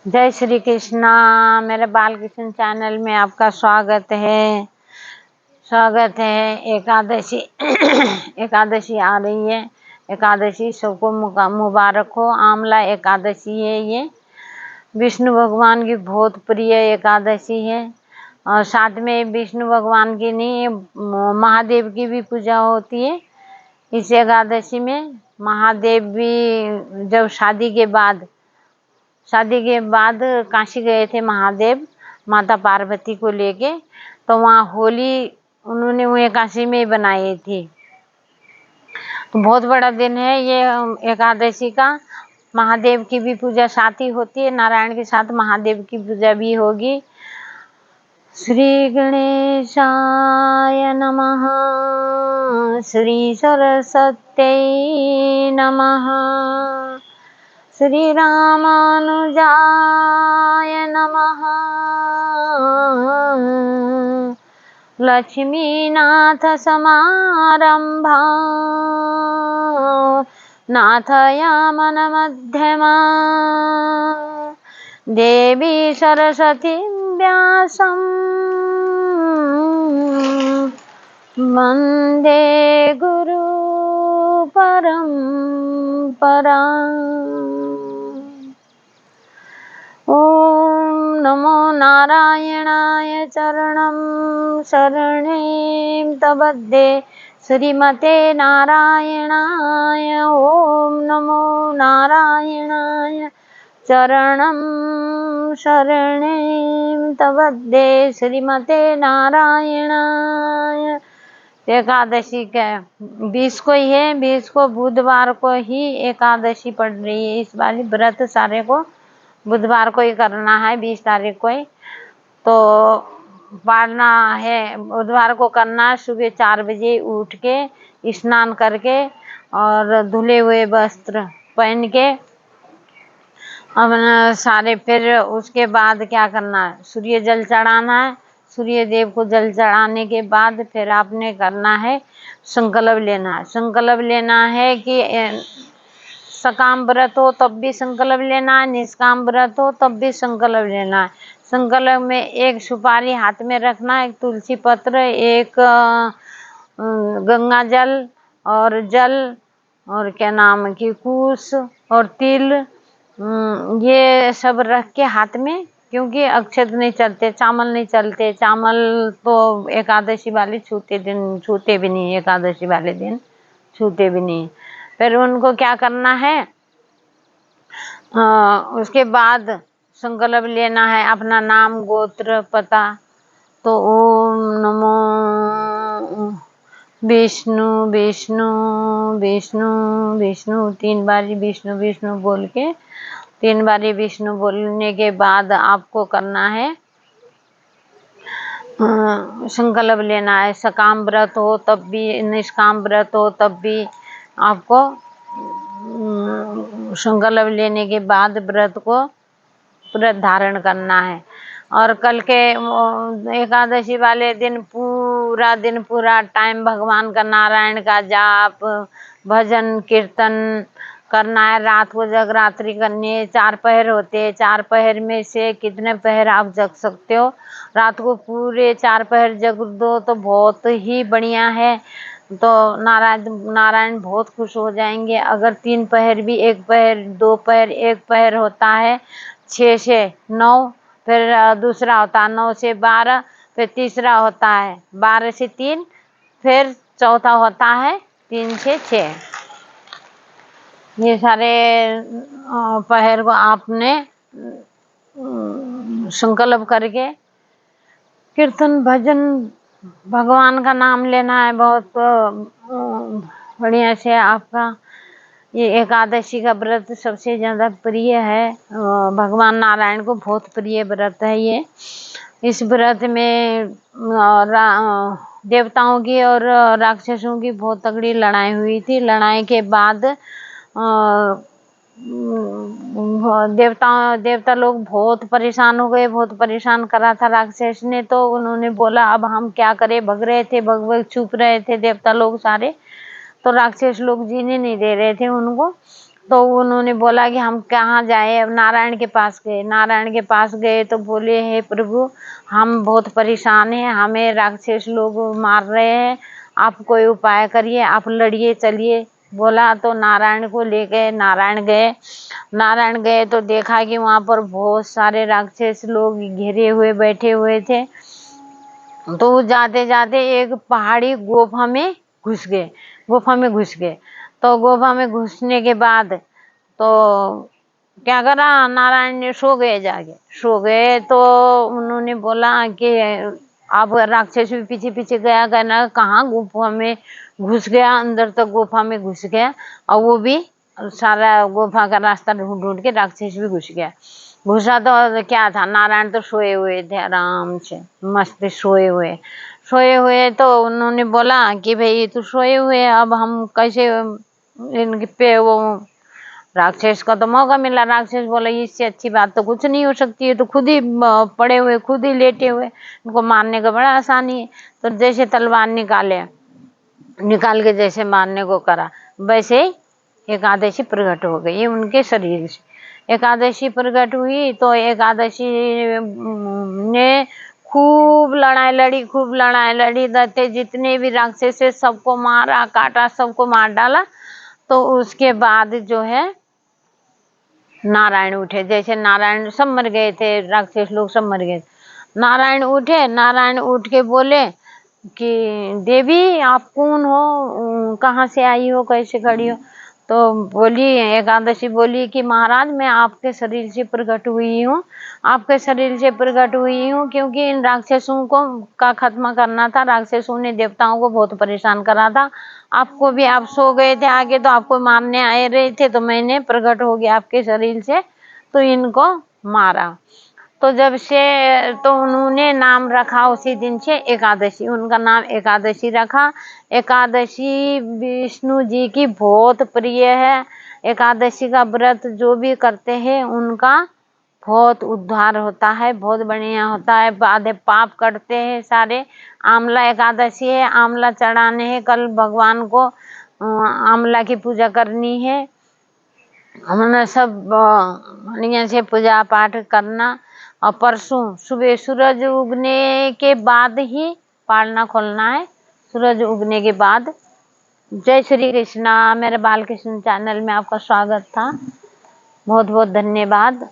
जय श्री कृष्णा। मेरे बाल कृष्ण चैनल में आपका स्वागत है। एकादशी एकादशी आ रही है। एकादशी सबको मुबारक हो। आमला एकादशी है ये। विष्णु भगवान की बहुत प्रिय एकादशी है। और साथ में विष्णु भगवान की नहीं, महादेव की भी पूजा होती है इस एकादशी में। महादेव भी जब शादी के बाद काशी गए थे महादेव माता पार्वती को लेके, तो वहाँ होली उन्होंने वो काशी में ही बनाई थी। तो बहुत बड़ा दिन है ये एकादशी का। महादेव की भी पूजा साथ ही होती है, नारायण के साथ महादेव की पूजा भी होगी। श्री गणेशाय नमः। श्री सरस्वत्यै नमः। श्री रामानुजाय नमः। लक्ष्मीनाथ समारंभा नाथयामन मध्यमा। देवी सरस्वती व्यासं वन्दे गुरु परंपरा। ओम नमो नारायणाय चरणं शरणे तबद्धे श्रीमते नारायणाय। ओम नमो नारायणाय चरणं शरणे तबद्धे श्रीमते नारायणाय। एकादशी का 20 को ही है, 20 को बुधवार को ही एकादशी पड़ रही है। इस बार व्रत सारे को बुधवार को ही करना है, 20 तारीख को ही तो पालना है। बुधवार को करना, सुबह 4 बजे उठ के स्नान करके और धुले हुए वस्त्र पहन के अपना सारे, फिर उसके बाद क्या करना है, सूर्य जल चढ़ाना है। सूर्य देव को जल चढ़ाने के बाद फिर आपने करना है, संकल्प लेना है। संकल्प लेना है कि सकाम व्रत हो तब भी संकल्प लेना है, निष्काम व्रत हो तब भी संकल्प लेना है। संकल्प में एक सुपारी हाथ में रखना है, एक तुलसी पत्र, एक गंगा जल और क्या नाम की कुश और तिल, ये सब रख के हाथ में, क्योंकि अक्षत नहीं चलते, चावल नहीं चलते। चावल तो एकादशी वाले छूते भी नहीं, एकादशी वाले दिन छूते भी नहीं। फिर उनको क्या करना है, उसके बाद संकल्प लेना है, अपना नाम गोत्र पता। तो ओम नमो विष्णु विष्णु विष्णु विष्णु 3 बारी विष्णु विष्णु बोल के, 3 बारी विष्णु बोलने के बाद आपको करना है, संकल्प लेना है। सकाम व्रत हो तब भी, निष्काम व्रत हो तब भी आपको संकल्प लेने के बाद व्रत धारण करना है। और कल के एकादशी वाले दिन पूरा टाइम भगवान का, नारायण का जाप भजन कीर्तन करना है। रात को जगरात्रि करनी है। 4 पहर होते हैं, 4 पहर में से कितने पहर आप जग सकते हो। रात को पूरे 4 पहर जग दो तो बहुत ही बढ़िया है, तो नारायण बहुत खुश हो जाएंगे। अगर 3 पहर भी, 1 पहर 2 पहर 1 पहर होता है 6 से 9, फिर दूसरा होता है 9 से 12, फिर तीसरा होता है 12 से 3, फिर चौथा होता है 3 से 6। ये सारे पहर को आपने संकल्प करके कीर्तन भजन भगवान का नाम लेना है। बहुत बढ़िया से आपका ये एकादशी का व्रत सबसे ज़्यादा प्रिय है, भगवान नारायण को बहुत प्रिय व्रत है ये। इस व्रत में देवताओं की और राक्षसों की बहुत तगड़ी लड़ाई हुई थी। लड़ाई के बाद देवता लोग बहुत परेशान हो गए, बहुत परेशान करा था राक्षस ने। तो उन्होंने बोला अब हम क्या करें, भग रहे थे, भग छुप रहे थे देवता लोग सारे, तो राक्षस लोग जीने नहीं दे रहे थे उनको। तो उन्होंने बोला कि हम कहाँ जाए, नारायण के पास गए। नारायण के पास गए तो बोले, हे प्रभु, हम बहुत परेशान हैं, हमें राक्षस लोग मार रहे हैं, आप कोई उपाय करिए, आप लड़िए, चलिए। बोला तो नारायण को ले गए। नारायण गए तो देखा कि वहां पर बहुत सारे राक्षस लोग घिरे हुए बैठे हुए थे। तो जाते जाते एक पहाड़ी गुफा में घुस गए। तो गुफा में घुसने के बाद तो क्या करा, नारायण ने सो गए। तो उन्होंने बोला कि अब राक्षस भी पीछे पीछे गया, कहना कहाँ गुफा में घुस गया, अंदर तक गुफा में घुस गया, और वो भी सारा गुफा का रास्ता ढूंढ ढूंढ के राक्षस भी घुसा तो क्या था, नारायण तो सोए हुए थे, आराम से मस्त सोए हुए। तो उन्होंने बोला कि भाई तू सोए हुए, अब हम कैसे इनके पे वो राक्षस का तो मौका मिला। राक्षस बोला, इससे अच्छी बात तो कुछ नहीं हो सकती है, तो खुद ही पड़े हुए, खुद ही लेटे हुए, इनको मारने का बड़ा आसानी है। तो जैसे तलवार निकाल के जैसे मारने को करा, वैसे ही एकादशी प्रकट हो गई उनके शरीर से। एकादशी प्रकट हुई तो एकादशी ने खूब लड़ाई लड़ी, दत्ते जितने भी राक्षस थे सबको मारा काटा, सबको मार डाला। तो उसके बाद जो है नारायण उठे। जैसे नारायण सब मर गए थे, राक्षस लोग सब मर गए। नारायण उठ के बोले कि देवी आप कौन हो, कहाँ से आई हो, कैसे खड़ी हो? तो बोली एकादशी, बोली कि महाराज मैं आपके शरीर से प्रकट हुई हूँ, क्योंकि इन राक्षसों को का खत्म करना था। राक्षसों ने देवताओं को बहुत परेशान करा था। आपको भी, आप सो गए थे आगे, तो आपको मारने आए रहे थे, तो मैंने प्रकट हो गया आपके शरीर से, तो इनको मारा। तो जब से तो उन्होंने नाम रखा उसी दिन से एकादशी, उनका नाम एकादशी रखा। एकादशी विष्णु जी की बहुत प्रिय है। एकादशी का व्रत जो भी करते हैं उनका बहुत उद्धार होता है, बहुत बढ़िया होता है, आधे पाप कटते हैं सारे। आंवला एकादशी है, आंवला चढ़ाने हैं, कल भगवान को आंवला की पूजा करनी है। हमने सब बढ़िया से पूजा पाठ करना, और परसों सुबह सूरज उगने के बाद ही पालना खोलना है, सूरज उगने के बाद। जय श्री कृष्णा। मेरे बाल कृष्ण चैनल में आपका स्वागत था। बहुत बहुत धन्यवाद।